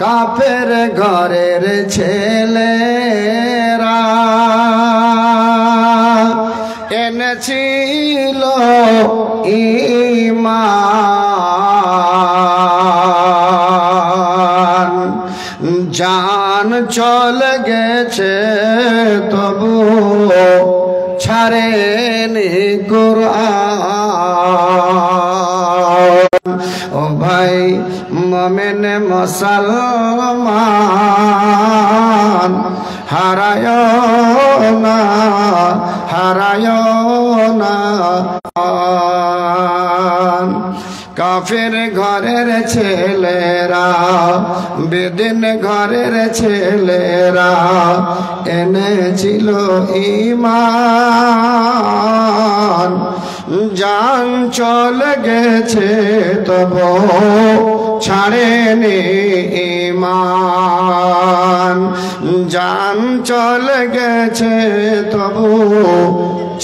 কাফের ঘরের ছেলেরা এনেছিল ঈমান, জান চলে গেছে তবু ছাড়েনি কুরআন। ও ভাই মুমিন মুসলমান, হারায় না কাফের ঘরের ছেলেরা, বেদিন ঘরের ছেলেরা এনেছিল ঈমান, জান চলে গেছে তবু ছাড়েনি ঈমান, জান চলে গেছে তবু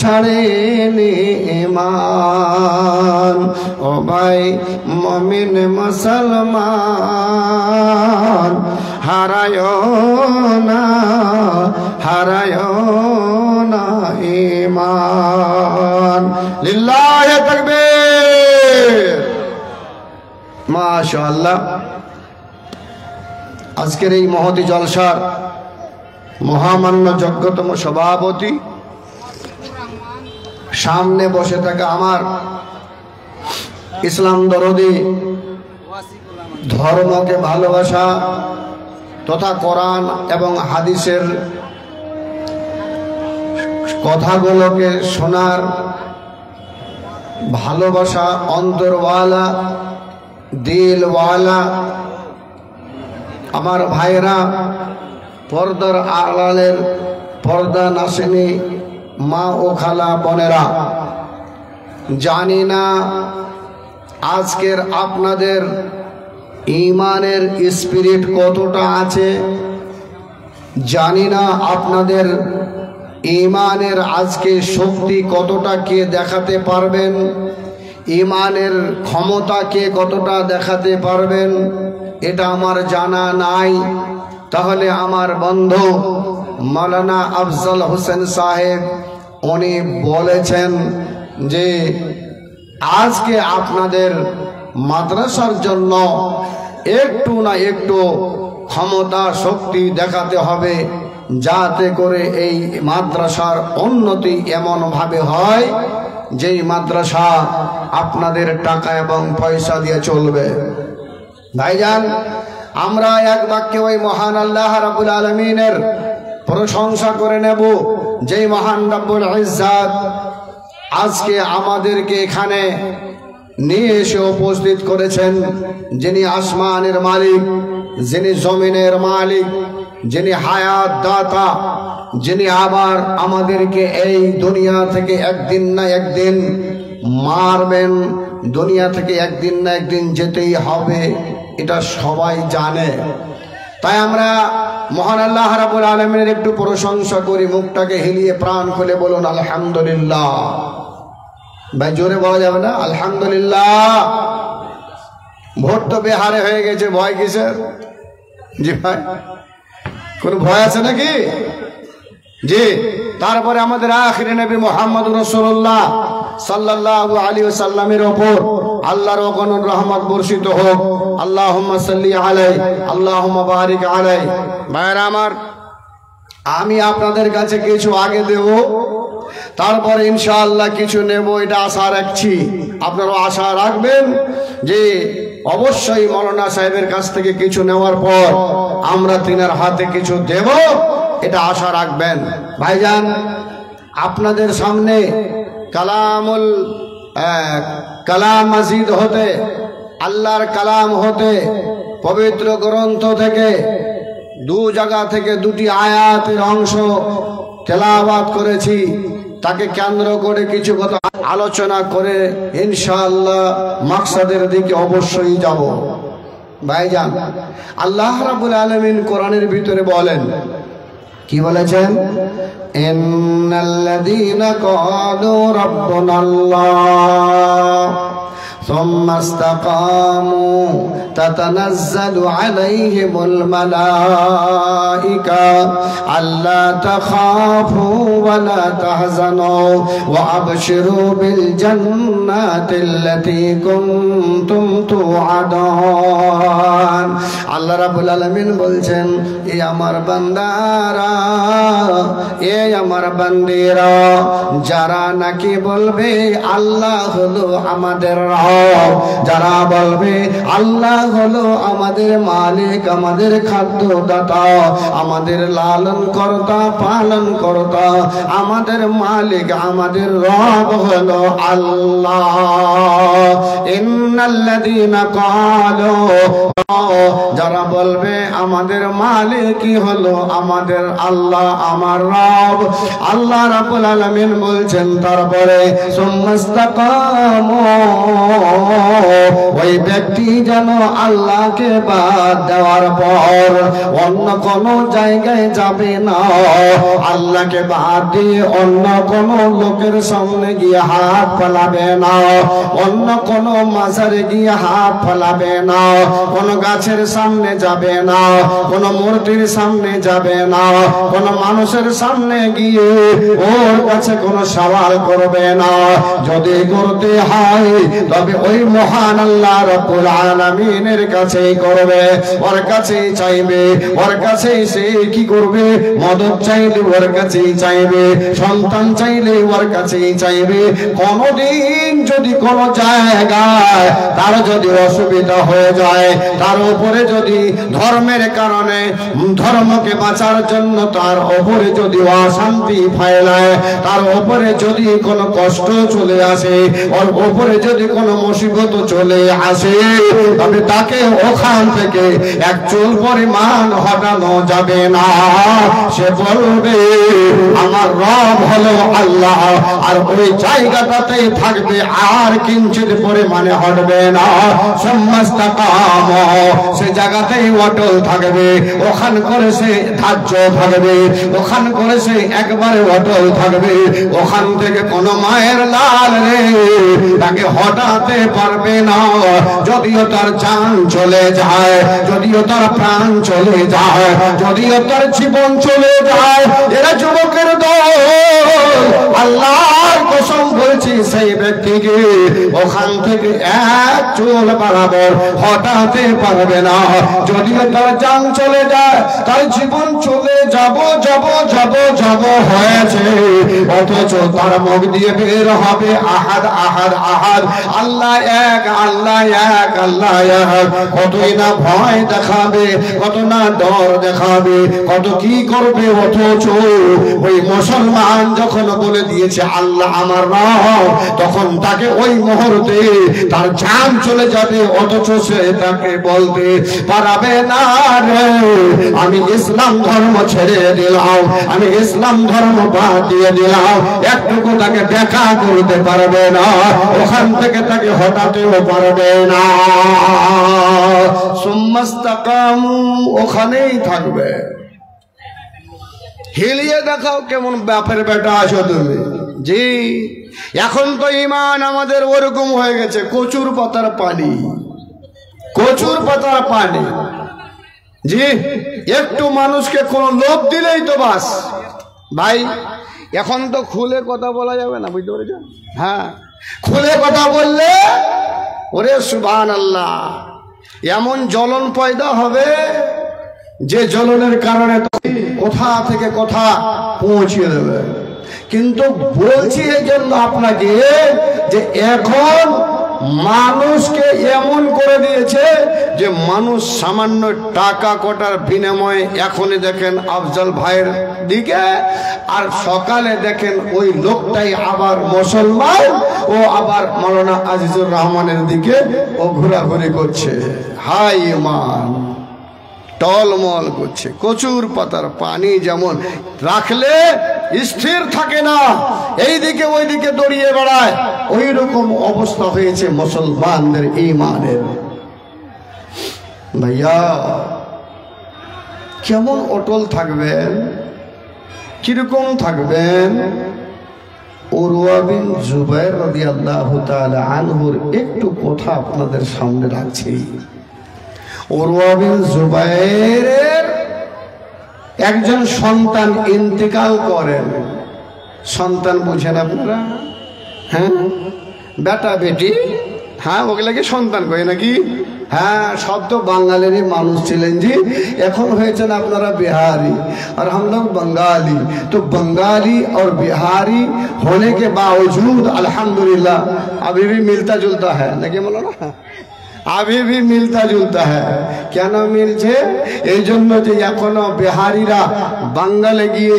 ছাড়েনি ঈমান। ও ভাই মুমিন মুসলমান, হারায় না ঈমান। লিল্লাহি তাকবীর। মাশাআল্লাহ। আজকের এই মহতি জলসার মহামান্য যোগ্যতম সভাপতি, সামনে বসে থাকা আমার ইসলাম দরদি, ধর্মকে ভালোবাসা তথা কোরআন এবং হাদিসের কথাগুলোকে শোনার ভালোবাসা অন্তরওয়ালা, দিলওয়ালা আমার ভাইরা, পর্দার আড়ালের পর্দা নাসিনী মা ও খালা বোনেরা, জানি না আজকের আপনাদের ঈমানের স্পিরিট কতটা আছে, জানি না আপনাদের ঈমানের আজকে শক্তি কতটা কে দেখাতে পারবেন, ঈমানের ক্ষমতা কে কতটা দেখাতে পারবেন, এটা আমার জানা নাই। তাহলে আমার বন্ধু মাওলানা আফজল হোসেন সাহেব উনি বলেছেন যে আজকে আপনাদের মাদ্রাসার জন্য একটু না একটু ক্ষমতা শক্তি দেখাতে হবে, যাতে করে এই মাদ্রাসার উন্নতি এমনভাবে হয় যেই মাদ্রাসা আপনাদের টাকা এবং পয়সা দিয়ে চলবে। ভাইজান, আমরা এক বাক্যে ওই মহান আল্লাহ রাব্বুল আলামিনের প্রশংসা করে নেব, যেই মহান রব্বুল ইজ্জত আজকে আমাদেরকে এখানে নিয়ে এসে উপস্থিত করেছেন, যিনি আসমানের মালিক, যিনি জমিনের মালিক, যিনি হায়াত দাতা, যিনি আবার আমাদেরকে এই দুনিয়া থেকে একদিন না একদিন মারবেন, দুনিয়া থেকে একদিন না একদিন যেতেই হবে, এটা সবাই জানে। তাই আমরা মহান আল্লাহ রাব্বুল আলামিনের একটু প্রশংসা করি, মুখটাকে হিলিয়ে প্রাণ খুলে বলুন আলহামদুলিল্লাহ। ভাই জোরে বলা যাবে না আলহামদুলিল্লাহ? ভোট তো বেহারে হয়ে গেছে, ভয় কিসের? জি ভাই, কোন ভয় আছে নাকি? জি। তারপরে আমাদের আখির নবী মুহাম্মদ রাসূলুল্লাহ সাল্লাল্লাহু আলাইহি ওয়াসাল্লামের উপর আল্লাহর অগণন রহমত বর্ষিত হোক। আল্লাহুম্মা সাল্লি আলাইহি, আল্লাহুম্মা বারিক আলাইহি। ভাইরা আমার, আমি আপনাদের কাছে কিছু আগে দেব, তারপরে ইনশাআল্লাহ কিছু নেব, এটা আশা রাখছি। আপনারাও আশা রাখবেন যে অবশ্যই মাওলানা সাহেবের কাছ থেকে কিছু নেওয়ার পর আমরা তিনার হাতে কিছু দেব, এটা আশা রাখবেন। ভাইজান, আপনাদের সামনে কালাম মাজিদ হতে, আল্লাহর কালাম হতে, পবিত্র গ্রন্থ থেকে দু জায়গা থেকে দুটি আয়াতের অংশ তেলাওয়াত করেছি। তাকে কেন্দ্র করে কিছু কথা আলোচনা করে ইনশাআল্লাহ মাকসাদের দিকে অবশ্যই যাব। ভাইজান, আল্লাহ রাব্বুল আলামিন কোরআনের ভিতরে বলেন, কি বলেছেন? ইন্নাল্লাযীনা ক্বালু রাব্বুনাল্লাহ ثم استقاموا تتنزل عليهم الملائكة ألا تخافوا ولا تحزنوا وأبشروا بالجنة التي كنتم توعدون আল্লাহ রাব্বুল আলামিন বলছেন, এ আমার বান্দারা, এ আমার বান্দিরা, যারা নাকি বলবে আল্লাহ হলো আমাদের রব, যারা বলবে আল্লাহ হলো আমাদের মালিক, আমাদের খাদ্যদাতা, আমাদের লালন কর্তা, পালন কর্তা, আমাদের মালিক, আমাদের রব হলো আল্লাহ। ইন্নাল্লাযীনা ক্বালু, যারা বলবে আমাদের মালিকই হলো আমাদের আল্লাহ, আমার রব, আল্লাহ রাব্বুল আলামিন বলছেন তারপরে সুম্মাস্তাকামু, ওই ব্যক্তি যেন আল্লাহকে বাদ দেওয়ার পর অন্য কোন জায়গায় যাবে না, আল্লাহকে বাদ দিয়ে অন্য কোন লোকের সামনে গিয়ে হাত ফেলাবে না, অন্য কোন মাজারে গিয়ে হাত ফেলাবে না, কোন গাছের সামনে যাবে না, কোন মূর্তির সামনে যাবে না, কোন মানুষের সামনে গিয়ে ওর কাছে কোন সওয়াল করবে না। যদি করতে হয় তবে ওই মহান আল্লাহ রাব্বুল আলামিনের কাছেই করবে, ওর কাছেই চাইবে, ওর কাছেই সে কি করবে, মদত চাইলে ওর কাছেই চাইবে, সন্তান চাইলে ওর কাছেই চাইবে। কোনদিন যদি কোন জায়গায় তার যদি অসুবিধা হয়ে যায়, তার উপরে যদি ধর্মের কারণে, ধর্মকে বাঁচার জন্য তার উপরে যদি অশান্তি ফেলায়, তার উপরে যদি কোনো কষ্ট চলে আসে, ওর উপরে যদি কোনো মুসিবত চলে আসে, তবে তাকে ওখান থেকে এক চুল পরিমাণ হটানো যাবে না। সে বলবে আমার রব হলো আল্লাহ, আর ওই জায়গাটাতে থাকবে, আর কিঞ্চিত পরিমাণে হটবে না। সুম্মাস্তাকাম, সে জায়গাতেই অটল থাকবে, ওখান করে সে ধার্য থাকবে, ওখান করে সে একবারে অটল থাকবে। ওখান থেকে কোন মায়ের লাল রে তাকে হটাতে পারবে না। যদিও তার জান চলে যায়, যদিও তার প্রাণ চলে যায়, যদিও তার জীবন চলে যায়, এরা যুবকের দল, আল্লাহর কসম বলছি সেই ব্যক্তিকে ওখান থেকে এক চুল বরাবর হটাতে পারবে না। যদিও তার জান চলে যায়, তার জীবন চলে যাব যাব যাব যাব হয়েছে, অথচ তার মুখ দিয়ে বের হবে আহাদ আহাদ আহাদ, আল্লাহ এক, আল্লাহ এক, আল্লাহ এক। কতই না ভয় দেখাবে, কত না ডর দেখাবে, কত কি করবে, অথচ ওই মুসলমান যখন বলে দিয়েছে আল্লাহ আমার রব, তখন তাকে ওই মুহূর্তে তার জান চলে যাবে, অথচ সে তাকে বলতে পারবে না রে আমি ইসলাম ধর্ম ছেড়ে দিলাম, আমি ইসলাম ধর্ম বাদ দিয়ে দিলাম। একটুকু তাকে দেখা করতে পারবে না, ওখান থেকে তাকে হটাতেও পারবে না। সুম্মাস্তাকামু, ওখানেই থাকবে। হিলিয়ে দেখাও কেমন বাপের বেটা আছো তুমি। জি, এখন তো ঈমান আমাদের ওরকম হয়ে গেছে, কচুর পাতার পানি, কচুর পাতার পানি। জি, একটু মানুষকে কোন লোভ দিলেই তো বাস। ভাই এখন তো খুলে কথা বলা যাবে না, বুঝতে পেরেছ? হ্যাঁ, খুলে কথা বললে ওরে সুবহানাল্লাহ এমন জ্বলন পয়দা হবে যে জ্বলনের কারণে কোথা থেকে কথা পৌঁছিয়ে দেবে। কিন্তু বলছি এই জন্য আপনাকে যে এখন মানুষকে এমন করে দিয়েছে যে মানুষ সামান্য টাকা কটার বিনিময়ে এখনই দেখেন আফজল ভাইয়ের দিকে, আর সকালে দেখেন ওই লোকটাই আবার মুসলমান, ও আবার মাওলানা আজিজুর রহমানের দিকে ও ঘোরাঘুরি করছে। হাই ইমান টলমল করছে। কচুর পাতার পানি যেমন রাখলে স্থির থাকে না, এইদিকে ওইদিকে দৌড়িয়ে বেড়ায়, ওই রকম অবস্থা হয়েছে মুসলমানদের ঈমানের। ভাইয়া কেমন অটল থাকবেন, কিরকম থাকবেন? উরওয়া বিন জুবাইর রাদিয়াল্লাহু তাআলা আনহুর একটু কথা আপনাদের সামনে রাখছি। উরওয়া বিন জুবাইরের একজন সন্তান ইন্তেকাল করেন। সন্তান বুঝেন আপনারা? হ্যাঁ, বেটা বেটি, হ্যাঁ, ওগুলাকে সন্তান কয় নাকি? হ্যাঁ, সব তো বাঙালিরই মানুষ ছিলেন জি। এখন হয়েছেন আপনারা बिहारी और हम लोग बंगाली। तो बंगाली और बिहारी होने के बावजूद अल्हम्दुलिल्लाह अभी भी मिलता जुलता है नाকি বলো না? अभी भी मिलता जुलता है। কেন মিলছে? এই জন্য যে এখনো বিহারিরা বাঙালি গিয়ে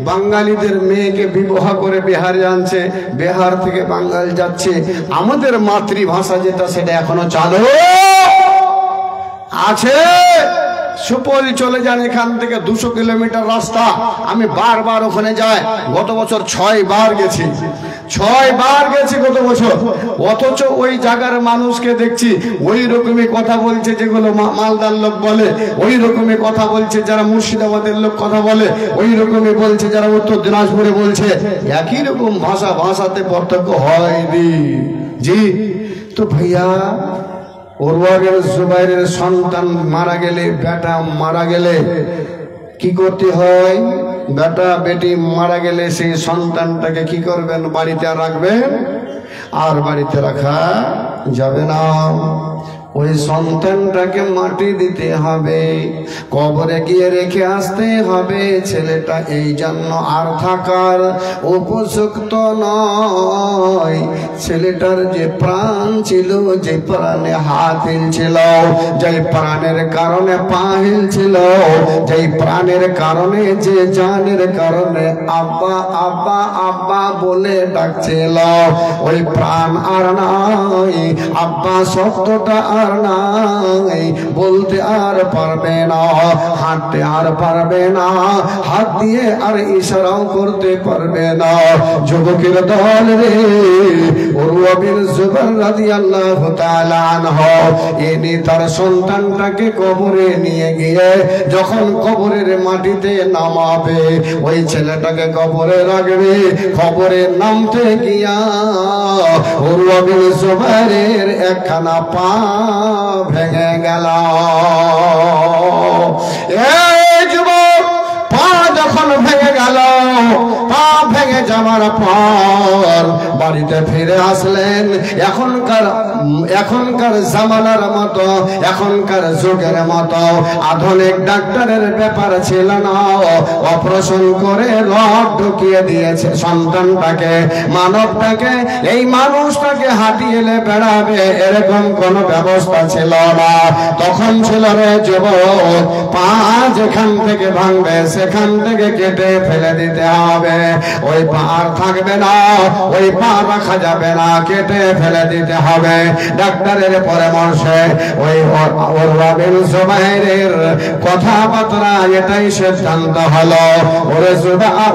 বাঙালিদের মেয়েকে বিবাহ করে বিহারে আনছে, বিহার থেকে বাঙালি যাচ্ছে। আমাদের মাতৃভাষা যেটা সেটা এখনো চালু আছে। সুপলি চলে যান এখান থেকে 200 কিলোমিটার রাস্তা। আমি বারবার ওখানে যাই। গত বছর 6 বার গেছি, 6 বার গেছি গত বছর। অথচ ওই জায়গার মানুষকে দেখছি ওই রকমই কথা বলছে যেগুলো মালদার লোক বলে, ওই রকমই কথা বলছে যারা মুর্শিদাবাদের লোক কথা বলে, ওই রকমই বলছে যারা উত্তর দিনাজপুরে বলছে। একই রকম ভাষা, ভাষাতে পার্থক্য হয়নি জি। তো ভাইয়া, উরওয়া বিন জুবাইরের সন্তান মারা গেলে, বেটা মারা গেলে কি করতে হয়? বেটা বেটি মারা গেলে সেই সন্তানটাকে কি করবেন? বাড়িতে রাখবেন? আর বাড়িতে রাখা যাবে না। ওই সন্তানটাকে মাটি দিতে হবে, কবরে গিয়ে রেখে আসতে হবে। ছেলেটা এই জন্য আর থাকার উপযুক্ত নয়। ছেলেটার যে প্রাণ ছিল, যে প্রাণে হাত হিলছিল, যে প্রাণের কারণে পা হিলছিল, যে প্রাণের কারণে, যে জানের কারণে আব্বা আব্বা আব্বা বলে ডাকছিল, ওই প্রাণ আর নাই। আব্বা শব্দটা আর নাই, বলতে আর পারবে না, হাঁটতে আর পারবে না, হাত দিয়ে আর ইশারাও করতে পারবে না। যুবকের দল রে, উরওয়া বিন জুবাইর রাদিয়াল্লাহু তাআলা আনহু ইনি তার সন্তানটাকে কবরে নিয়ে গিয়ে যখন কবরের মাটিতে নামাবে, ওই ছেলেটাকে কবরে রাখবে। কবরে নামতে গিয়া উরওয়া বিন জুবাইরের একখানা পা ভেঙে গেল। এই যুবক, পা যখন ভেঙে গেল, পা ভেঙে যাওয়ার পর বাড়িতে ফিরে আসলেন। এখনকার জামানার মতো, এখনকার যুগের মতো আধুনিক ডাক্তারের ব্যাপার ছিল না। অপারেশন করে রড ঢুকিয়ে দিয়েছে সন্তানটাকে, মানবটাকে, এই মানুষটাকে হাঁটিয়ে বেড়াবে এরকম কোন ব্যবস্থা ছিল না। তখন ছিল রে যুবক, পা যেখান থেকে ভাঙবে সেখান থেকে কেটে ফেলে দিতে হবে। ওই পা আর থাকবে না, ওই পা রাখা যাবে না, কেটে ফেলে দিতে হবে। ডাক্তারের পরামর্শে ওই উরওয়া বিন জুবাইরের কথাবার্তা এটাই সিদ্ধান্ত হলো,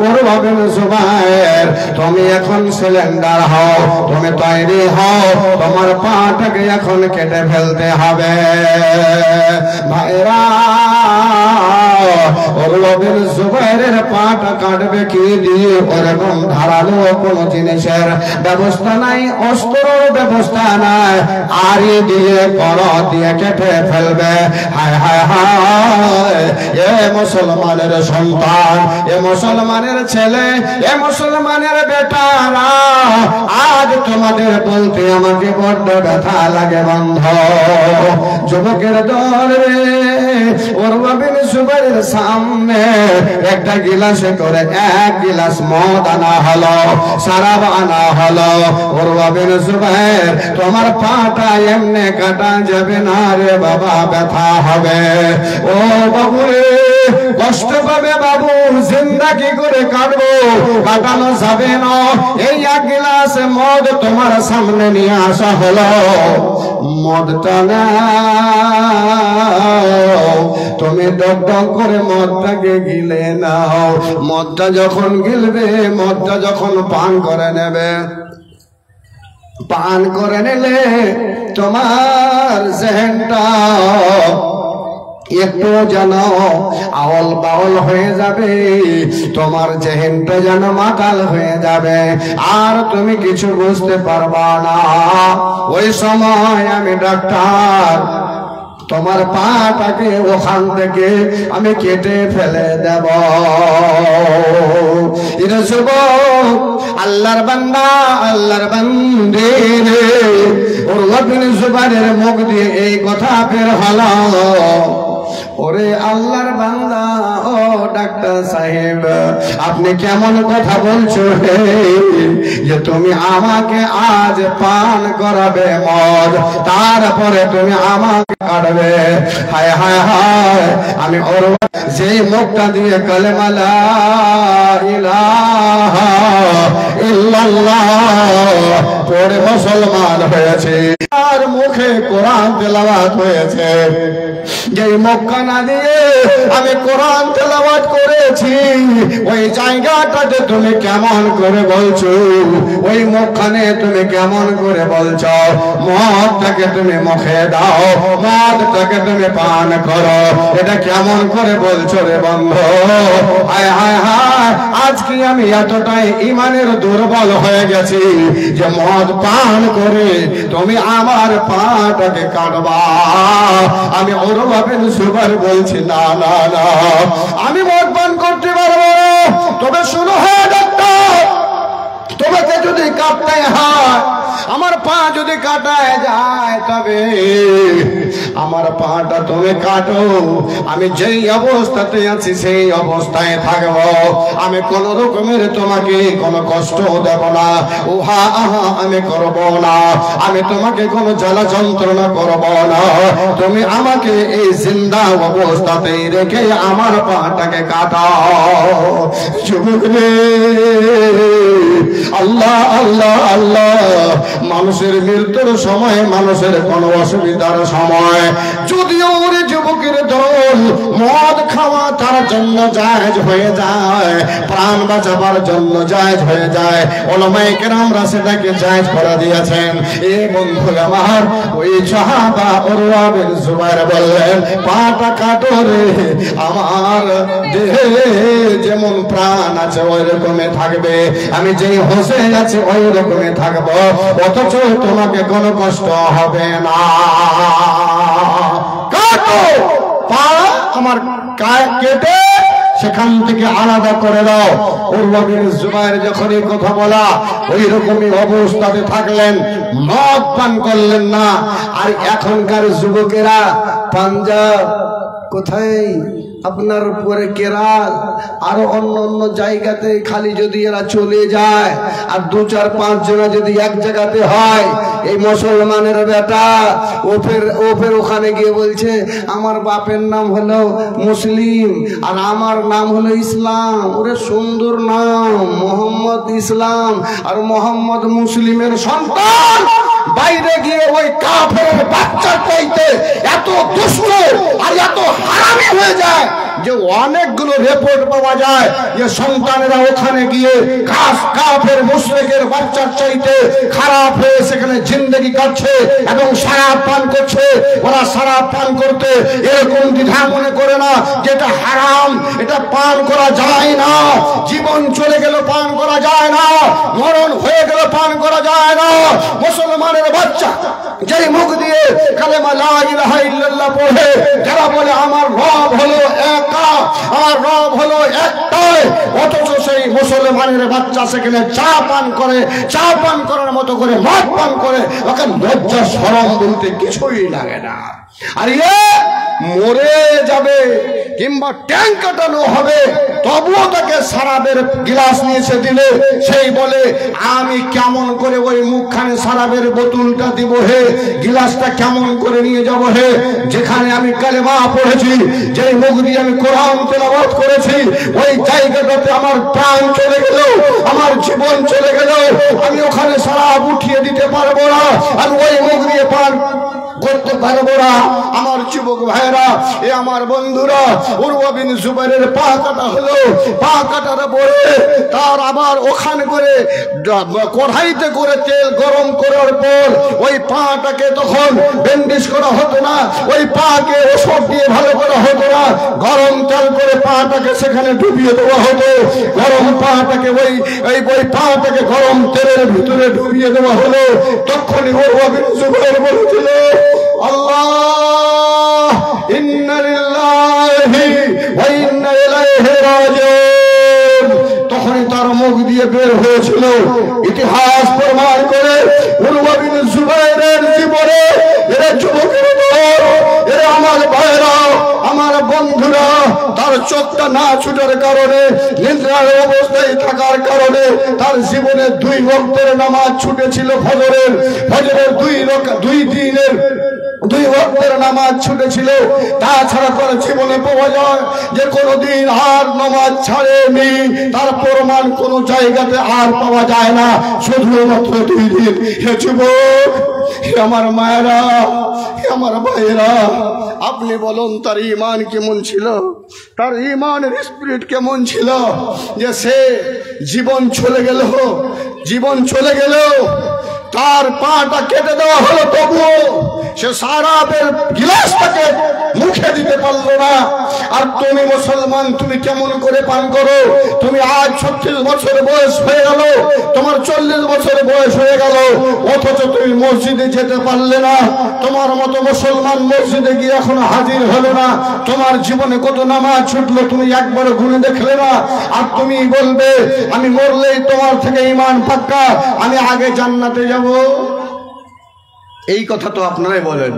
উরওয়া বিন জুবাইর, তুমি এখন সিলিন্ডার হও, তুমি তৈরি হও, তোমার পাটাকে এখন কেটে ফেলতে হবে। ভাইরা, উরওয়া বিন জুবাইরের পাটা কাটবে কি দিয়ে? ওরকম ধারালো কোনো জিনিসের ব্যবস্থা নাই, অস্ত্রের ব্যবস্থা নাই, আড়ি দিয়ে কর দিয়ে কেটে ফেলবে। হায় হায় হায়, এ মুসলমানের সন্তান, এ মুসলমানের ছেলে, এ মুসলমানের বেটারা, আজ তোমাদের বলতে আমাকে বড্ড ব্যথা লাগে বন্ধ। যুবকের দল রে, উরওয়া বিন জুবাইরের সামনে একটা গিলাসে করে 1 গিলাস মদ আনা হলো, শরাব আনা হলো। উরওয়া বিন জুবাইর, তোমার পাটা এমনি কাটা যাবে না রে বাবা, ব্যথা হবে। ও বাবু রে, কষ্ট পাবে বাবু, জিন্দা কি করে কাটবো? কাটানো যাবে না। এই 1 গিলাস মদ তোমার সামনে নিয়ে আসা হলো, মদটা না তুমি ডক ডক করে মদটাকে গিলে নাও। মদটা যখন গিলবে, মদটা যখন পান করে নেবে, পান করে নিলে তোমার জেহেনটা একটু যেন আওল বাউল হয়ে যাবে, তোমার জেহেনটা যেন মাতাল হয়ে যাবে, আর তুমি কিছু বুঝতে পারবা না। ওই সময় আমি ডাক্তার তোমার পাটাকে ওখান থেকে আমি কেটে ফেলে দেব। এটা যুবক, আল্লাহর বান্দা, আল্লাহর বান্দী রে, উরওয়া বিন জুবাইরের মুখ দিয়ে এই কথা বের হলো। ওরে আল্লাহর বান্দা, ও ডাক্তার সাহেব, আপনি কেমন কথা বলছো যে তুমি আমাকে আজ পান করাবে মদ, তারপরে তুমি আমাকে কাটবে? হায় হায় হায়, আমি ওর যে মুখটা দিয়ে কালেমা লা ইলাহা ইল্লাল্লাহ পড়ে মুসলমান হয়েছে, আর মুখে কোরআন তেলাওয়াত হয়েছে, যে মুখখানা দিয়ে আমি কোরআন তেলাওয়াত করেছি, ওই জায়গাটাতে তুমি কেমন করে বলছো? ওই মুখখানে তুমি কেমন করে বলছো মদটাকে তুমি মুখে দাও, মদটাকে তুমি পান করো? এটা কেমন করে বলছো রে বন্ধু? হায় হায় হায়, আজকে আমি এতটাই ইমানের দুর্বল হয়ে গেছি যে মদ পান করে তুমি আমার পাটাকে কাটবা? আমি উরওয়া বিন জুবাইর বলছি না না না, আমি মদ পান করতে পারবো, তবে শুনো হ্যাঁ ডাক্তার, তোমাকে যদি কাটতে হয়, আমার পা যদি কাটায় যায়, তবে আমার পাটা তুমি কাটো, আমি যেই অবস্থাতে আছি সেই অবস্থায় থাকবো, আমি কোন রকমের তোমাকে কোনো কষ্ট দেব না, উহা আহা আমি করব না, আমি তোমাকে কোনো জ্বালা যন্ত্রণা করব না, তুমি আমাকে এই জিন্দা অবস্থাতেই রেখে আমার পাটাকে কাটাও। যুবক রে, আল্লাহ আল্লাহ আল্লাহ, মানুষের মৃত্যুর সময়, মানুষের কোন অসুবিধার সময় যদিও ওরে যুবকের দল মদ খাওয়া তার জন্য জায়েজ হয়ে যায়, প্রাণ বাঁচাবার জন্য জায়েজ হয়ে যায়, উলামায়ে কেরামরা সেটাকে জায়েজ করে দিয়েছেন। এই বন্ধু আমার, ওই সাহাবা উরওয়া বিন জুবাইর বললেন, পাটা কাটো রে, আমার দেহে যেমন প্রাণ আছে ওই রকমই থাকবে, আমি যেই হোসে আছি ওই রকমই থাকবো, অথচ তোমাকে কোনো কষ্ট হবে না। কাটো, পা আমার কেটে সেখান থেকে আলাদা করে দাও। উরওয়া বিন জুবাইর যখন এই কথা বলা, ওই রকমই অবস্থাতে থাকলেন, মদ পান করলেন না। আর এখনকার যুবকেরা পাঞ্জাব, কোথায় আপনার পরে কেরাল, আরো অন্য অন্য জায়গাতে খালি যদি এরা চলে যায়, আর 2-4-5 জনা যদি এক জায়গাতে হয়, এই মুসলমানের বেটা ওফের ওখানে গিয়ে বলছে আমার বাপের নাম হলো মুসলিম আর আমার নাম হলো ইসলাম। ওরে সুন্দর নাম, মোহাম্মদ ইসলাম আর মোহাম্মদ মুসলিমের সন্তান। বাইরে গিয়ে ওই কাফের বাচ্চা চাইতে এত দুষ্ট আর এত হারামি হয়ে যায় যে অনেকগুলো রিপোর্ট পাওয়া যায় যে সন্তানেরা ওখানে গিয়ে কাফের মুশরিকের বাচ্চার চাইতে খারাপ হয়ে সেখানে জিন্দেগি কাটছে এবং শরাব পান করছে। ওরা শরাব পান করতে এরকম দ্বিধা মনে করে না যেটা হারাম, এটা পান করা যায় না, জীবন চলে গেল পান করা যায় না, মরণ হয়ে গেল পান করা যায় না। মুসলমানের বাচ্চা যেই মুখ দিয়ে কালেমা লা ইলাহা ইল্লাল্লাহ পড়ে, যারা বলে আমার রব হলো একা, আমার রব হলো একটাই, অথচ সেই মুসলমানের বাচ্চা সেখানে চা পান করে, চা পান করার মতো করে মদ পান করে, ওকে লজ্জা শরম বলতে কিছুই লাগে না। আর মরে যাবে কিংবা ট্যাঙ্ক কাটানো হবে, তবুও তাকে শরাবের গ্লাস নিয়েছে দিলে সেই বলে আমি কেমন করে ওই মুখখানে শরাবের বোতলটা দিব হে, গ্লাসটা কেমন করে নিয়ে যাব হে, যেখানে আমি কালেমা পড়েছি, যেই মুখ দিয়ে আমি কোরআন তেলাওয়াত করেছি, ওই জায়গাটাতে আমার প্রাণ চলে গেল, আমার জীবন চলে গেল, আমি ওখানে শরাব উঠিয়ে দিতে পারবো না, আমি ওই মুখ দিয়ে পান করতে পারবো না। আমার যুবক ভাইরা, এ আমার বন্ধুরা, উরওয়া বিন জুবাইরের পা কাটা হলো, পা কাটার পরে তার আবার ওখানে করে কড়াইতে করে তেল গরম করার পর ওই পাটাকে তখন ব্যান্ডেজ করা হতো না, ওই পাকে ওষুধ চোখ দিয়ে ভালো করা হতো না, গরম তেল করে পাটাকে সেখানে ডুবিয়ে দেওয়া হতো। গরম পাটাকে ওই পাটাকে গরম তেলের ভিতরে ডুবিয়ে দেওয়া হলো। তখনই উরওয়া বিন জুবাইর বলেছিল, আল্লাহ ইন্না লিল্লাহি ওয়া ইন্না ইলাইহি রাজিউন। তখনই তার মুখ দিয়ে বের হয়েছিল, ইতিহাস প্রমাণ করে উরওয়া বিন জুবাইরের জীবনে, এরা যুবকের দল, এরা আমার ভাইরা, আমার বন্ধুরা, তার চোখটা না ছুটার কারণে, নিদ্রার অবস্থায় থাকার কারণে তার জীবনে 2 ওয়াক্তের নামাজ ছুটেছিল। ফজরের 2 দিনের 2 ওয়াক্তের নামাজ ছুটেছিল। তাছাড়া তার জীবনে পাওয়া যায় যে কোনোদিন আর নামাজ ছাড়েনি, তার প্রমাণ কোন জায়গাতে আর পাওয়া যায় না, শুধুমাত্র 2 দিন। হে যুবক, হে আমার মায়েরা, হে আমার ভাইয়েরা, আপনি বলুন তার ঈমান কেমন ছিল, তার ঈমানের স্পিরিট কেমন ছিল যে সে জীবন চলে গেল, তার পাটা কেটে দেওয়া হলো, তবুও সে সারাবের গিলাসটাকে মুখে দিতে পারলো না। আর তুমি মুসলমান, তুমি কেমন করে পান করো? তুমি আজ 36 বছর বয়স হয়ে গেল, তোমার 40 বছর বয়স হয়ে গেল, অথচ তুমি মসজিদে যেতে পারলে না। তোমার মতো মুসলমান মসজিদে গিয়ে এখনো হাজির হলো না। তোমার জীবনে কত নামাজ ছুটলো তুমি একবার গুনে দেখলে না। আর তুমি বলবে আমি মরলেই তোমার থেকে ঈমান পাক্কা, আমি আগে জান্নাতে যাব। এই কথা তো আপনারাই বলেন,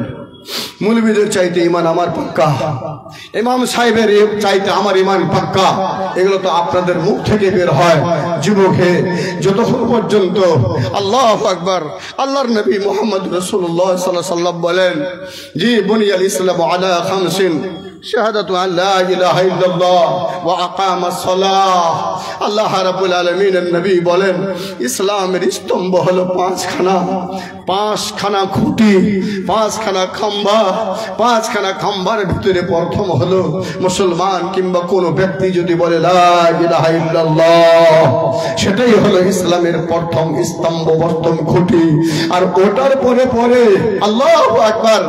মুলবিদের চাইতে ঈমান আমার পাক্কা, ইমাম সাহেবের চাইতে আমার ঈমান পাক্কা। এগুলো তো আপনাদের মুখ থেকে বের হয়। যুবকে যতক্ষণ পর্যন্ত আল্লাহু আকবার, আল্লাহর নবী মুহাম্মদ রাসূলুল্লাহ সাল্লাল্লাহু আলাইহি ওয়াসাল্লাম বলেন, জি বুনিয়াল ইসলামু আলা খামসিন, শাহাদাতু আল্লা ইলাহা ইল্লাল্লাহ ওয়া আকামাস সালাহ। আল্লাহ রাব্বুল আলামিনের নবী বলেন, ইসলামের স্তম্ভ হলো 5খানা খুঁটি, 5খানা খাম্বা। 5খানা খাম্বার ভিতরে প্রথম হলো মুসলমান কিংবা কোন ব্যক্তি যদি বলে লা ইলাহা ইল্লাল্লাহ, সেটাই হলো ইসলামের প্রথম স্তম্ভ, প্রথম খুঁটি। আর ওটার পরে আল্লাহু আকবার,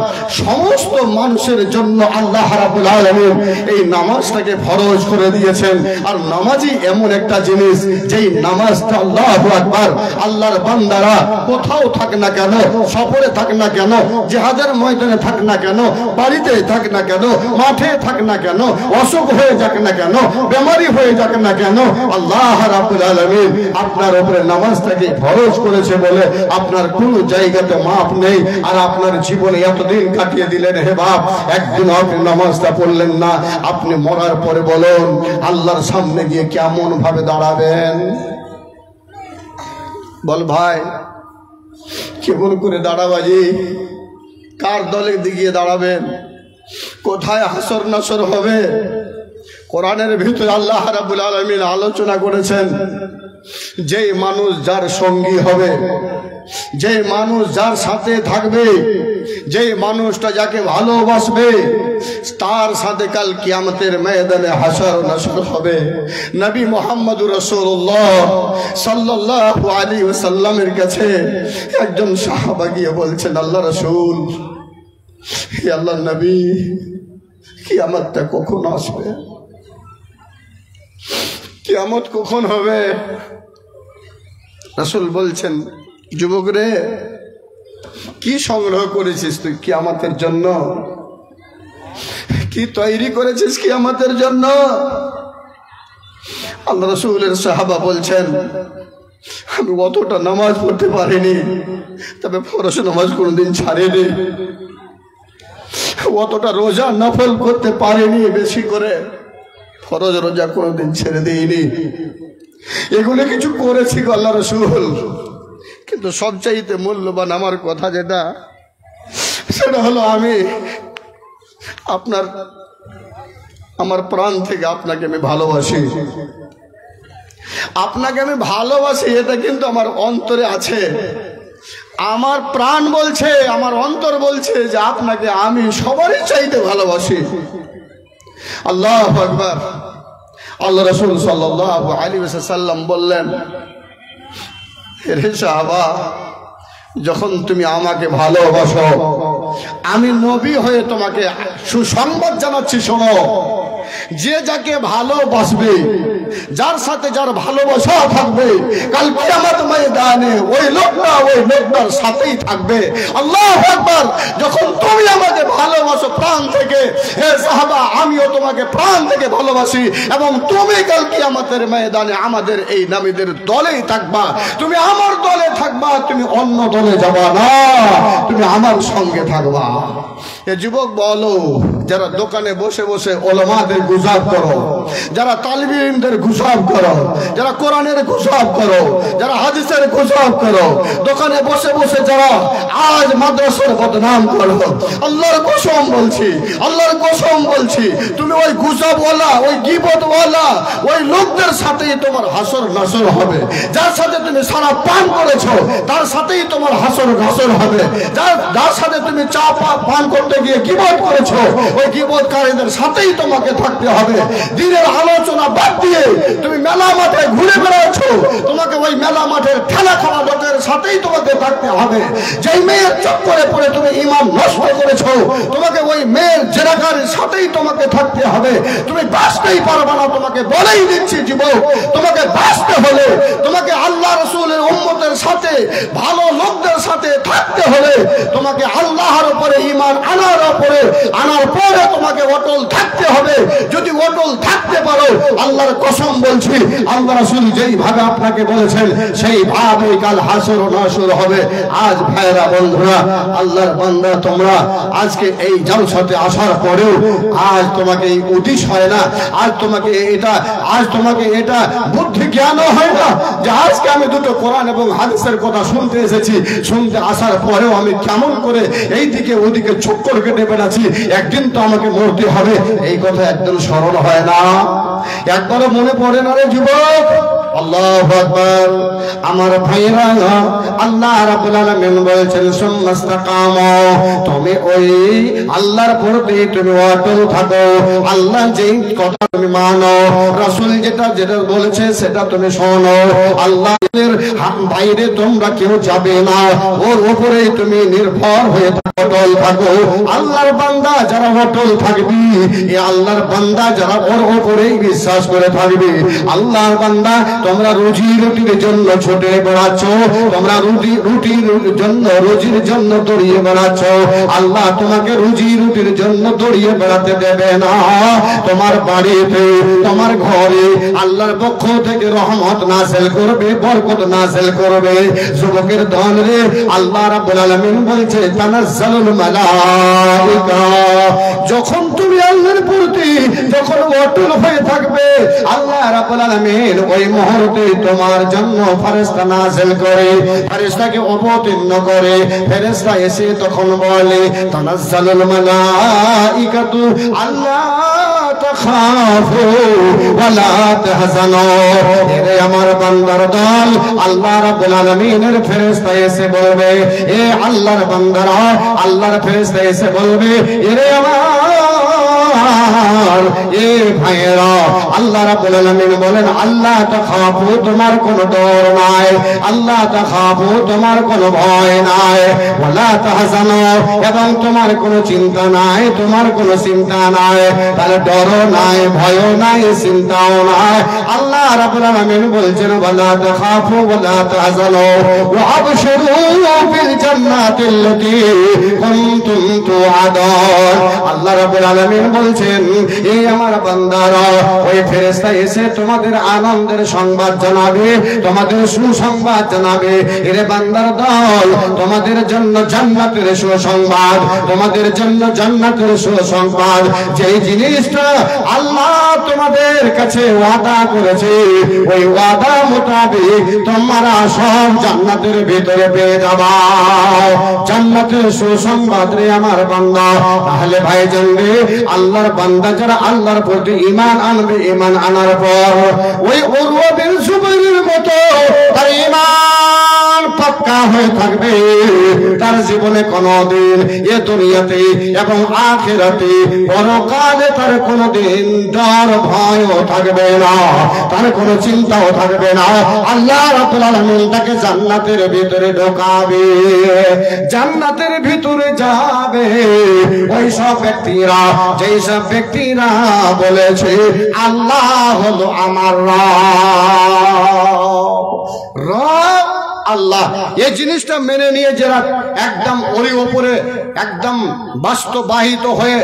সমস্ত মানুষের জন্য আল্লাহ রাব্বুল আলামিন এই নামাজটাকে ফরজ করে দিয়েছেন। আর নামাজই এমন একটা জিনিস, যেই নামাজটা আল্লাহু আকবার, আল্লাহর বান্দারা কোথাও থাক না কেন, সফরে থাক না কেন, জিহাদের ময়দানে থাক না কেন, বাড়িতে থাক না কেন, মাঠে থাক না কেন, অসুখ হয়ে যাক না কেন, বেমারি হয়ে যাক না কেন, আল্লাহ রাব্বুল আলামিন আপনার উপরে নামাজটাকে ফরজ করেছে বলে আপনার কোনো জায়গাতে মাপ নেই। আর আপনার জীবনে এতদিন কাটিয়ে দিলেন, হে বাপ, একদিন আপনি নামাজটা পড়লেন না। আপনি মরার পরে বলুন আল্লাহর সামনে গিয়ে কেমন ভাবে দাঁড়াবেন? বল ভাই, কেমন করে দাঁড়াবাজি? কার দলে দিকে দাঁড়াবেন? কোথায় হাসর নাসর হবে? কোরআনের ভিতরে আল্লাহ রাব্বুল আলামিন আলোচনা করেছেন, যেই মানুষ যার সঙ্গী হবে, যে মানুষ যার সাথে থাকবে, যে মানুষটা যাকে ভালোবাসবে, তার সাথে কাল কিয়ামতের ময়দানে হাসর নাসর হবে। নবী মুহাম্মদুর রাসূলুল্লাহ সাল্লাল্লাহু আলাইহি ওয়াসাল্লামের কাছে একজন সাহাবা গিয়ে বলছেন, আল্লাহ রাসূল, হে আল্লাহর নবী, কিয়ামতটা কখন আসবে? কিয়ামত কখন হবে? রাসূল বলছেন, যুবক রে, কি সংগ্রহ করেছিস তুই কিয়ামতের জন্য? কি তৈরি করেছিস কিয়ামতের জন্য? আল্লাহ রাসূলের সাহাবা বলছেন, আমি অতটা নামাজ পড়তে পারিনি, তবে ফরজ নামাজ কোনোদিন ছাড়িনি। অতটা রোজা নফল করতে পারিনি বেশি করে, ফরজ রোজা কোনোদিন ছেড়ে দিইনি। এগুলো কিছু করেছি গো আল্লাহ রাসূল, কিন্তু সবচাইতে মূল্যবান আমার কথা যেটা, সেটা হলো আমি আমার প্রাণ থেকে আপনাকে আমি ভালোবাসি। আপনাকে আমি ভালোবাসি, এটা কিন্তু আমার অন্তরে আছে। আমার প্রাণ বলছে, আমার অন্তর বলছে যে আপনাকে আমি সবারই চাইতে ভালোবাসি। আল্লাহু আকবার। আল্লাহ রাসূল সাল্লাল্লাহু আলাইহি ওয়াসাল্লাম বললেন, হে সাহাবা, যখন তুমি আমাকে ভালোবাসো আমি নবী হয়ে তোমাকে সুসংবাদ জানাচ্ছি, শোনো। যে যাকে ভালোবাসবে, যার সাথে যার ভালোবাসা থাকবে, কাল কিয়ামত ময়দানে ওই লোকটার সাথেই থাকবে। আল্লাহু আকবার। যখন তুমি আমাকে ভালোবাসো প্রাণ থেকে, হে সাহাবা, আমিও তোমাকে প্রাণ থেকে ভালোবাসি, এবং তুমি কাল কিয়ামতের ময়দানে আমাদের এই নামীদের দলেই থাকবা। তুমি আমার দলে থাকবা, তুমি অন্য দলে যাবা না, তুমি আমার সঙ্গে থাকবা। এ যুবক বলো, যারা দোকানে বসে বসে ওলামাদের গুজব করো, যারা তালিবে ইলমদের গুজব করো, যারা কোরআনের গুজব করো, যারা হাদিসের গুজব করো, দোকানে বসে বসে যারা আজ মাদ্রাসার বদনাম করো, আল্লাহর কসম বলছি, আল্লাহর কসম বলছি, তুমি ওই গুজবওয়ালা, ওই গীবতওয়ালা, ওই লোকদের সাথেই তোমার হাসর নাসর হবে। যার সাথে তুমি সারা পান করেছো, তার সাথেই তোমার হাসর নাসর হবে। যার সাথে তুমি চা পান করতে গিয়ে গীবত করেছো, ওই গীবতকারীদের সাথেই তোমাকে থাকতে হবে। দিনের আলোচনা বাদ দিয়ে তুমি মেলা মাঠে ঘুরে বেড়াচ্ছো, তোমাকে ওই মেলা মাঠের ঠেলা খাওয়া লোকের সাথেই তোমাকে থাকতে হবে। যেই মেয়ের চক্করে পড়ে তুমি ঈমান নষ্ট করেছো, তোমাকে ওই মেয়ের জেনাকারীর সাথেই তোমাকে থাকতে হবে। তুমি বাঁচতেই পারবে না, তোমাকে বলেই দিচ্ছি যুবক, তোমাকে বাঁচতে হলে তোমাকে আল্লাহ রাসূলের উম্মতের সাথে, ভালো লোকদের সাথে থাকতে হলে তোমাকে আল্লাহর উপরে ঈমান আনার পরে তোমাকে অটল থাকতে হবে। যদি অটল থাকতে পারো, আল্লাহর কসম বলছি, আল্লাহ রাসূল যেইভাবে আপনাকে বলেছেন সেইভাবেই কাল হাসর ও নাসর হবে। আজ ভাইরা বন্ধুরা, আল্লাহর বান্দা, তোমরা আজকে এই জলসাতে আসার পরেও আজ তোমাকে এই উদিশ হয় না, আজ তোমাকে এটা বুদ্ধি জ্ঞানও হয় না যে আজকে আমি দুটো কোরআন এবং হাদিসের কথা শুনতে এসেছি, শুনতে আসার পরেও আমি কেমন করে এই দিকে ওদিকে চক্কর কেটে বেড়াচ্ছি, একদিন তো আমাকে মরতে হবে। এই কথা একদম স্মরণ হয় না, একবারও মনে পড়ে না রে যুবক। আল্লাহু আকবার। আমার ভাইরা, আল্লাহ রাব্বুল আলামিন বলেছেন সুম্মাস্তাকামু, তুমি ওই আল্লাহর প্রতি তুমি অটল থাকো। আল্লাহ যেই কথা তুমি মানো, রাসূল যেটা বলেছে সেটা তুমি শোনো। আল্লাহর বাইরে তোমরা কেউ যাবে না, ওর উপরেই তুমি নির্ভর হয়ে অটল থাকো। আল্লাহর বান্দা যারা অটল থাকবি, এই আল্লাহর বান্দা যারা ওর উপরেই বিশ্বাস করে থাকবে, আল্লাহর বান্দা তোমরা রুজি রুটির জন্য ছুটে বেড়াচ্ছ, তোমরা রুজির জন্য দৌড়িয়ে বেড়াচ্ছ, আল্লাহ তোমাকে রুজি রুটির জন্য দৌড়িয়ে বেড়াতে দেবে না। তোমার বাড়িতে, তোমার ঘরে আল্লাহর পক্ষ থেকে রহমত নাযিল করবে, বরকত নাযিল করবে। যুবকের ধন রে, আল্লাহ রাব্বুল আলামিন বলছে তানাজ্জালুল মালায়েকা, যখন তুমি আল্লাহর প্রতি যখন অটল হয়ে থাকবে, আল্লাহ রাব্বুল আলামিন ওই মুহূর্তে তোমার জন্য ফেরেশতা নাযিল করে, ফেরেশতাকে অবতীর্ণ করে। ফেরেশতা এসে তখন বলে তানাজ্জালুল মালায়েকাতু আল্লাহ তাখাফু ওয়ালা তাহজানু। এরে আমার বান্দার দল, আল্লাহ রাব্বুল আলামিনের ফেরেশতা এসে বলবে, এ আল্লাহর বান্দারা, আল্লাহর ফেরেশতা এসে বলবে, এরে আমার এ ভাইরা, আল্লাহ রাব্বুল আলামিন বলেন আল্লাহ তাখাফু, তোমার কোনো ডর নাই, আল্লাহ তাখাফু, তোমার কোনো ভয় নাই, ওয়ালা তাহজানু, এবং তোমার কোনো চিন্তা নাই, তোমার কোনো চিন্তা নাই। তাহলে ডরও নাই, ভয়ও নাই, চিন্তাও নাই। আল্লাহ রাব্বুল আলামিন বলছেন ওয়ালা তাখাফু ওয়ালা তাহজানু ওয়া আবশিরু বিল জান্নাতিল্লাতী কুনতুম তুআদুন। আল্লাহ রাব্বুল আলামিন বলছেন, এই আমার বান্দারা, ওই ফেরেশতা এসে তোমাদের আনন্দের সংবাদ জানাবে, তোমাদের সুসংবাদ জানাবে। এরে বান্দার দল, তোমাদের জন্য জান্নাতের সুসংবাদ, তোমাদের জন্য জান্নাতের সুসংবাদ। যেই জিনিসটা আল্লাহ তোমাদের কাছে ওয়াদা করেছে, ওই ওয়াদা মোতাবেক তোমরা সব জান্নাতের ভিতরে পেয়ে যাবা। জান্নাতের সুসংবাদ রে আমার বান্দা। তাহলে ভাই জানবে, আল্লাহর বান্দা যারা আল্লাহর প্রতি ঈমান আনবে, ঈমান আনার পর ওই উরওয়া বিন জুবাইরের মতো তার ঈমান পাক্কা হয়ে থাকবে, তার জীবনে কোনোদিন এ দুনিয়াতে এবং আখিরাতে পরকালে তার কোনোদিন ডর ভয়ও থাকবে না, তার কোনো চিন্তাও থাকবে না। আল্লাহ রাব্বুল আলামিন তাকে জান্নাতের ভিতরে ঢোকাবে, জান্নাতের ভিতরে যাবে ওই সব ব্যক্তিরা, যেই সব ব্যক্তিরা বলেছে আল্লাহ হলো আমার রব। আল্লাহ এই জিনিসটা মেনে নিয়ে যারা একদম ওর উপরে একদম বাস্তবায়িত হয়ে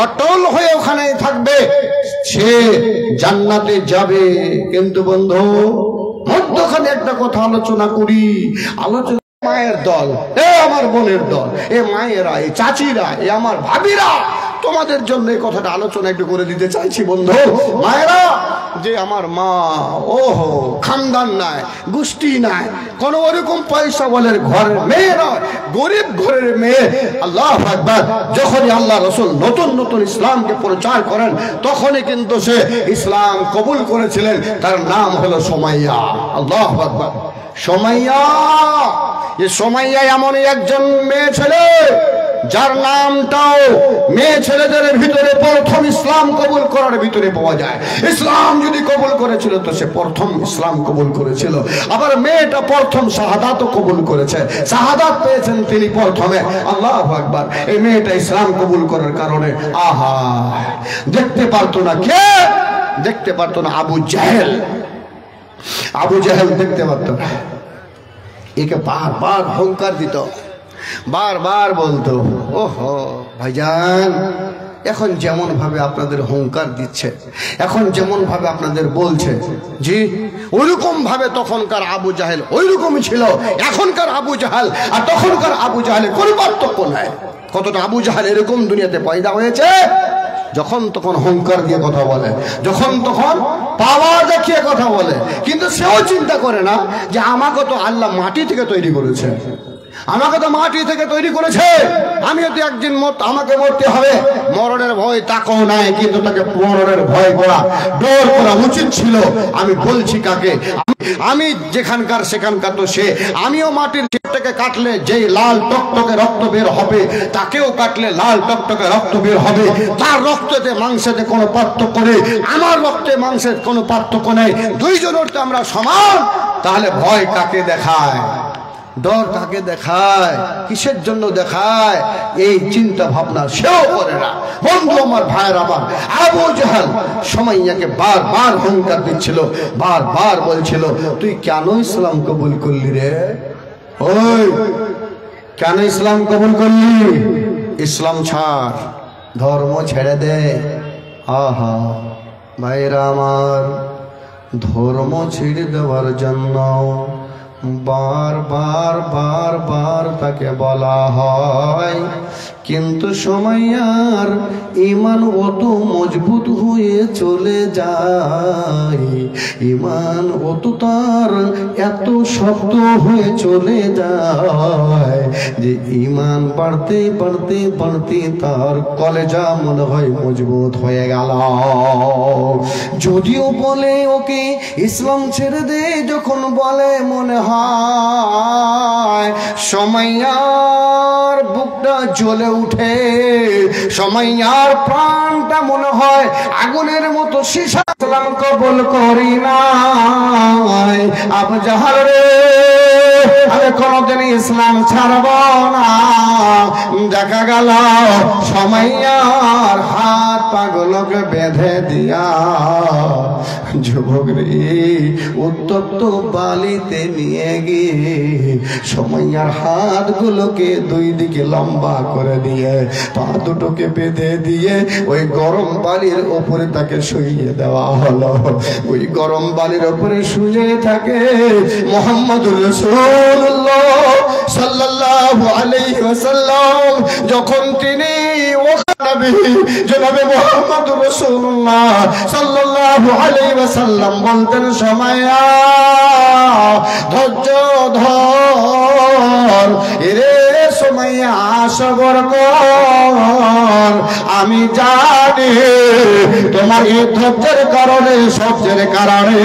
অটল হয়ে ওখানে থাকবে, সে জান্নাতে যাবে। কিন্তু বন্ধু, মধ্যখানে একটা কথা আলোচনা করি। আলোচনা মায়ের দল, এ আমার বোনের দল, এ মায়েরা, এ চাচিরা, এ আমার ভাবিরা, তোমাদের জন্য এই কথাটা আলোচনা একটু করে দিতে চাইছি। বন্ধু মায়েরা, যে আমার মা ওহো খানদান নাই, গোষ্ঠী নাই, কোন ওরকম পয়সা বলের ঘরের মেয়ে নয়, গরিব ঘরের মেয়ে। আল্লাহু আকবার। যখনই আল্লাহ রাসূল নতুন নতুন ইসলামকে প্রচার করেন, তখনই কিন্তু সে ইসলাম কবুল করেছিলেন। তার নাম হলো সুমাইয়া। আল্লাহু আকবার। সুমাইয়া, এই সুমাইয়া এমনই একজন মেয়ে ছেলে যার নামটাও মেয়ে ছেলেদের ভিতরে প্রথম ইসলাম কবুল করার ভিতরে পাওয়া যায়। ইসলাম যদি কবুল করেছিল তো সে প্রথম ইসলাম কবুল করেছিল। আবার মেয়েটা প্রথম শাহাদাতও কবুল করেছে, শাহাদাত পেয়েছেন তিনি প্রথমে। আল্লাহু আকবার। এই মেয়েটা ইসলাম কবুল করার কারণে আহা দেখতে পারতো না, কে দেখতে পারতো না? আবু জাহেল। আবু জাহেল দেখতে পারতো না। একে বারবার হুঙ্কার দিত, বারবার বলতো, ওহো ভাইজান, এখন যেমন ভাবে আপনাদের হুঙ্কার দিচ্ছে, এখন যেমন ভাবে আপনাদের বলছে, জি ওইরকম ভাবে তখনকার আবু জাহেল ওইরকমই ছিল। এখনকার আবু জাহেল আর তখনকার আবু জাহেলের কোনো পার্থক্য নাই। কতটা আবু জাহেল এরকম দুনিয়াতে পয়দা হয়েছে, যখন তখন হুঙ্কার দিয়ে কথা বলে, যখন তখন পাওয়ার দেখিয়ে কথা বলে। কিন্তু সেও চিন্তা করে না যে আমাকে তো আল্লাহ মাটি থেকে তৈরি করেছে, আমাকে তো মাটি থেকে তৈরি করেছে, আমিও তো একদিন আমাকে মরতে হবে। মরণের ভয় তাকেও নাই, কিন্তু তাকে মরণের ভয় করা, ডর করা উচিত ছিল। আমি বলছি কাকে? আমি যেখানকার সেখানকার তো সে। আমিও মাটির থেকে কাটলে যেই লাল টকটকে রক্ত বের হবে, তাকেও কাটলে লাল টকটকে রক্ত বের হবে। তার রক্ততে মাংসেতে কোনো পার্থক্য নেই, আমার রক্তে মাংসের কোনো পার্থক্য নেই, দুইজনের তো আমরা সমান। তাহলে ভয় কাকে দেখায়, ডর কাকে দেখায়, কিসের জন্য দেখায়? এই চিন্তা ভাবনা সেও করে না। বন্ধু আমার, ভাইয়ের আমার, আবু জাহেল সুমাইয়াকে বারবার হুঙ্কার দিচ্ছিল, বারবার বলছিল, তুই কেন ইসলাম কবুল করলি রে? ওই কেন ইসলাম কবুল করলি? ইসলাম ছাড়, ধর্ম ছেড়ে দে। আহা ভাইরা আমার, ধর্ম ছেড়ে দেওয়ার জন্য বারবার বারবার তাকে বলা হয়, কিন্তু সুমাইয়ার ঈমান অত মজবুত হয়ে চলে যায়, ঈমান অত তার এত শক্ত হয়ে চলে যায় যে ঈমান বাড়তে বাড়তে বাড়তে তার কলেজা মনে হয় মজবুত হয়ে গেল। যদিও বলে ওকে ইসলাম ছেড়ে দে, যখন বলে মনে হয় সুমাইয়ার বুকটা জ্বলে উঠে, সুমাইয়ার প্রাণটা মনে হয় আগুনের মতো শিশা। ইসলাম কবুল করি নাই আবু জাহেল রে, আমি কোনদিন ইসলাম ছাড়ব না। দেখা গেল সুমাইয়ার হাত পাগুলোকে বেঁধে দিয়া যুবক রে উত্তপ্ত বালিতে নিয়ে গিয়ে সুমাইয়ার হাতগুলোকে দুই দিকে লম্বা করে দিয়ে পা দুটোকে বেঁধে দিয়ে ওই গরম বালির উপরে তাকে শুইয়ে দেওয়া হলো। ওই গরম বালির উপরে শুয়ে থাকে মুহাম্মদুর রাসূলুল্লাহ সাল্লাল্লাহু আলাইহি ওয়াসাল্লাম। যখন তিনি জনাবে মুহাম্মদুর রাসূলুল্লাহ সাল্লাল্লাহু আলাইহি ওয়াসাল্লাম বলতেন, সুমাইয়া ধৈর্য ধর, এরে সুমাইয়া সবর কর, আমি জানি তোমার এই ধৈর্যের কারণে, সহ্যের কারণে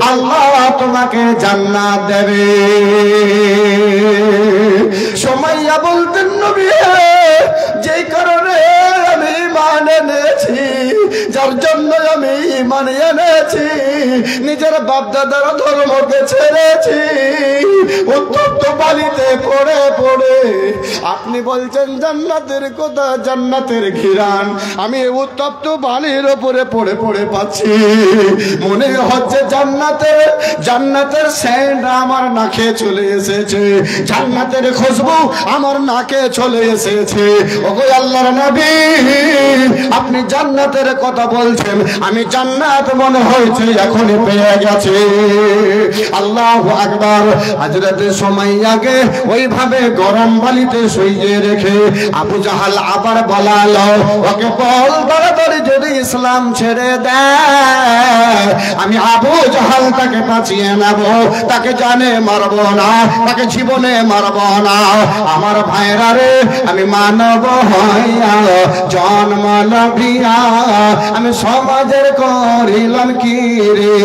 আল্লাহ তোমাকে জান্নাত দেবে। সুমাইয়া বলতেন, নবী যেই কারণে আমি ঈমান এনেছি, যার জন্য আমি ঈমান এনেছি, নিজের বাপদাদার ধর্মকে ছেড়েছি, উত্তপ্ত বালিতে পড়ে পড়ে আপনি বলছেন জান্নাতের কথা, জান্নাতের ঘিরান, আমি উত্তপ্ত বালির উপরে পড়ে পড়ে পাচ্ছি। মনে হচ্ছে জান্নাতের সেন্ট আমার নাকে চলে এসেছে, জান্নাতের খুশবু আমার নাকে চলে এসেছে। ওগো আল্লাহর নবী, আপনি জান্নাতের কথা বলছেন, আমি জান্নাত মনে হয়েছে এখনই পেয়ে গেছে। আল্লাহু আকবার। হযরত সুমাইয়াকে ওইভাবে গরম বালিতে শুইয়ে রেখে আবু জাহাল আবার বলালো, ওকে বল তাড়াতাড়ি যদি ইসলাম ছেড়ে দেয়, আমি আবু জাহাল তাকে বাঁচিয়ে নেব, তাকে জানে মারব না, তাকে জীবনে মারব না। আমার ভাইরা রে, আমি মানব হইয়া জন্ম লভিয়া আমি সমাজের করিলাম কি রে।